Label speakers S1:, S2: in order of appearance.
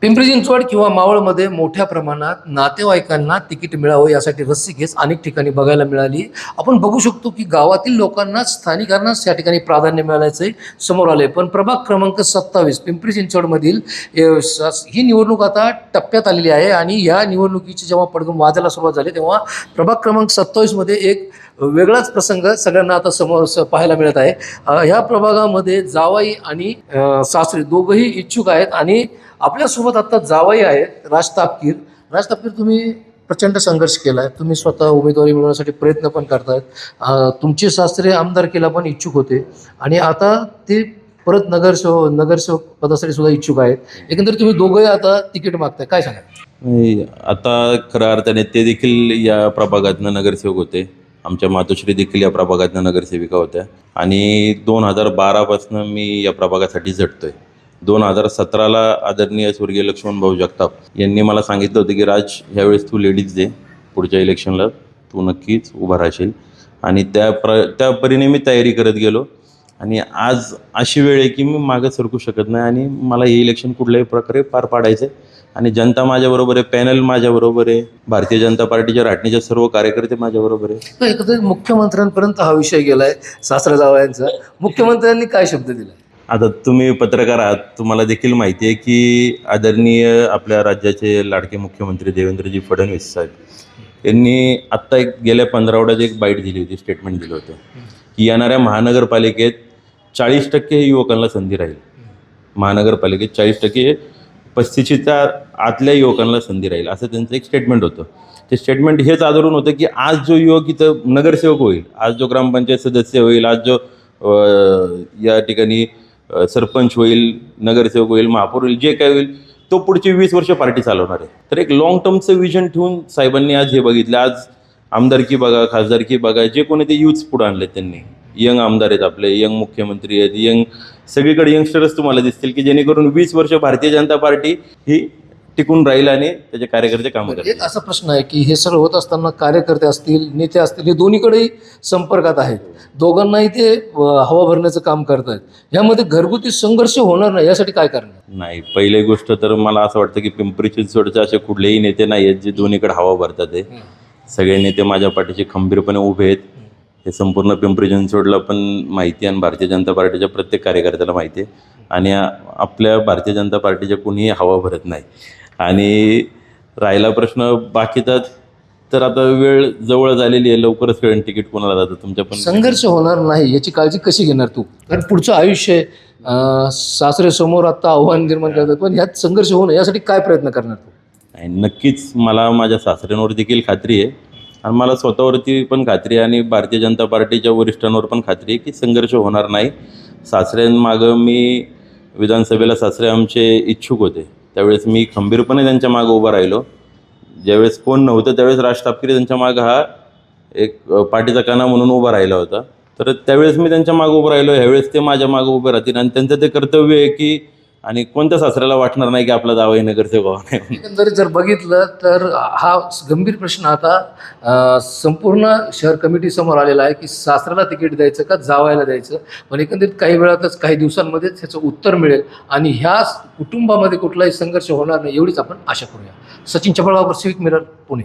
S1: पिंपरी चिंचवड किंवा मावळमध्ये मोठ्या प्रमाणात नातेवाईकांना तिकीट मिळावं यासाठी रस्सीखेच अनेक ठिकाणी बघायला मिळाली. आपण बघू शकतो की गावातील लोकांनाच स्थानिकांनाच या ठिकाणी प्राधान्य मिळाल्याचे समोर आले. पण प्रभाग क्रमांक 27 पिंपरी चिंचवडमधील ही निवडणूक आता टप्प्यात आलेली आहे आणि या निवडणुकीची जेव्हा पडघम वाजायला सुरुवात झाली तेव्हा प्रभाग क्रमांक 27 मध्ये एक वेगळाच प्रसंग सगळ्यांना आता समोर पाहायला मिळत आहे. ह्या प्रभागामध्ये जावाई आणि सासरे दोघंही इच्छुक आहेत आणि आपल्यासोबत आता जावई आहेत राज तापकीर. राज तापकीर, तुम्ही प्रचंड संघर्ष केला आहे, तुम्ही स्वतः उमेदवारी मिळवण्यासाठी प्रयत्न पण करतायत. तुमचे सासरे आमदारकीला पण इच्छुक होते आणि आता ते परत नगरसेवक पदासाठी सुद्धा इच्छुक आहेत. एकंदरीत तुम्ही दोघंही आता तिकीट मागताय, काय सांगा?
S2: आता खऱ्या अर्थाने ते देखील या प्रभागातनं नगरसेवक होते. आमच्या मातोश्री देखील या प्रभागातनं नगरसेविका होत्या आणि 2012 मी या प्रभागासाठी झटतोय. 2017 आदरणीय स्वर्गीय लक्ष्मण भाऊ जगताप यांनी मला सांगितलं होतं की राज, ह्यावेळेस तू लेडीज दे, पुढच्या इलेक्शनला तू नक्कीच उभा राहशील. आणि त्या परीने मी तयारी करत गेलो आणि आज अशी वेळ आहे की मी मागं सरकू शकत नाही आणि मला हे इलेक्शन कुठल्याही प्रकारे पार पाडायचं आहे. आणि जनता माझ्याबरोबर आहे, पॅनल माझ्याबरोबर आहे, भारतीय जनता पार्टीच्या राटणीचे सर्व कार्यकर्ते माझ्याबरोबर आहे.
S1: एकंदरीत मुख्यमंत्र्यांपर्यंत हा विषय गेलाय सासरा जावयांचा. मुख्यमंत्र्यांनी काय शब्द दिला?
S2: आता तुम्ही पत्रकार आहात, तुम्हाला देखील माहिती आहे की आदरणीय आपल्या राज्याचे लाडके मुख्यमंत्री देवेंद्रजी फडणवीस साहेब यांनी आत्ता गेल्या 15 आठवड्यात एक बाईट दिली होती, स्टेटमेंट दिलं होतं की येणाऱ्या महानगरपालिकेत 40% युवकांना संधी राहील. महानगरपालिकेत 40% 35च्या आतल्या युवकांना संधी राहील, असं त्यांचं एक स्टेटमेंट होतं. ते स्टेटमेंट हेच आदरून होतं की आज जो युवक इथं नगरसेवक होईल, आज जो ग्रामपंचायत सदस्य होईल, आज जो या ठिकाणी सरपंच होईल, नगरसेवक होईल, महापौर होईल, जे काय होईल तो पुढची 20 वर्ष पार्टी चालवणार आहे. तर एक लॉंग टर्मचं विजन ठेवून साहेबांनी आज हे बघितलं. आज आमदारकी बघा, खासदारकी बघा, जे कोणी ते यूथ पुढे आणले त्यांनी. यंग आमदार आहेत आपले, यंग मुख्यमंत्री आहेत, यंग सगळीकडे यंगस्टरच तुम्हाला दिसतील की जेणेकरून 20 वर्ष भारतीय जनता पार्टी ही टिकून राहील आणि त्याचे कार्यकर्ते कामं करतील.
S1: एक असा प्रश्न आहे की हे सगळं होत असताना कार्यकर्ते असतील, नेते असतील, हे दोन्हीकडेही संपर्कात आहेत, दोघांनाही ते हवा भरण्याचं काम करतायत. यामध्ये घरगुती संघर्ष होणार नाही यासाठी काय करणार?
S2: नाही, पहिली गोष्ट तर मला असं वाटतं की पिंपरी चिंचवडचे असे कुठलेही नेते नाही आहेत जे दोन्हीकडे हवा भरतात. आहे सगळे नेते माझ्या पाठीशी खंबीरपणे उभे आहेत. हे संपूर्ण पिंपरी चिंचवडला पण माहिती आहे आणि भारतीय जनता पार्टीच्या प्रत्येक कार्यकर्त्याला माहिती आहे. आणि आपल्या भारतीय जनता पार्टीच्या कुणीही हवा भरत नाही. आणि राहिला प्रश्न बाकीचा, तर आता वेळ जवळ झालेली आहे, लवकरच कळेल तिकीट कोणाला जातं. तुमच्या पण
S1: संघर्ष होणार नाही याची काळजी कशी घेणार तू? कारण पुढचं आयुष्य सासरे समोर आता आव्हान निर्माण करतात, पण यात संघर्ष होऊ नये यासाठी काय प्रयत्न करणार तू?
S2: नाही, नक्कीच मला माझ्या सासऱ्यांवर देखील खात्री आहे आणि मला स्वतःवरती पण खात्री आहे आणि भारतीय जनता पार्टीच्या वरिष्ठांवर पण खात्री आहे की संघर्ष होणार नाही. सासऱ्यांमागं मी विधानसभेला सासरे आमचे इच्छुक होते, त्यावेळेस मी खंबीरपणे त्यांच्या मागं उभं राहिलो. ज्यावेळेस कोण नव्हतं त्यावेळेस राज तापकीर त्यांच्या मागं हा एक पाठीचा कणा म्हणून उभा राहिला होता. तर त्यावेळेस मी त्यांच्या मागं उभं राहिलो, ह्यावेळेस ते माझ्या मागं उभे राहतील आणि त्यांचं ते कर्तव्य आहे की, आणि कोणत्या सासऱ्याला वाटणार नाही की आपला जावई नगरसेवक व्हावा नाही.
S1: एकंदरीत जर बघितलं तर हा गंभीर प्रश्न आता संपूर्ण शहर कमिटी समोर आलेला आहे की सासऱ्याला तिकीट द्यायचं का जावायला द्यायचं. पण एकंदरीत काही वेळातच, काही दिवसांमध्येच ह्याचं उत्तर मिळेल आणि ह्या कुटुंबामध्ये कुठलाही संघर्ष होणार नाही एवढीच आपण आशा करूया. Sachin Chapalgaonkar, civic mirror, Pune.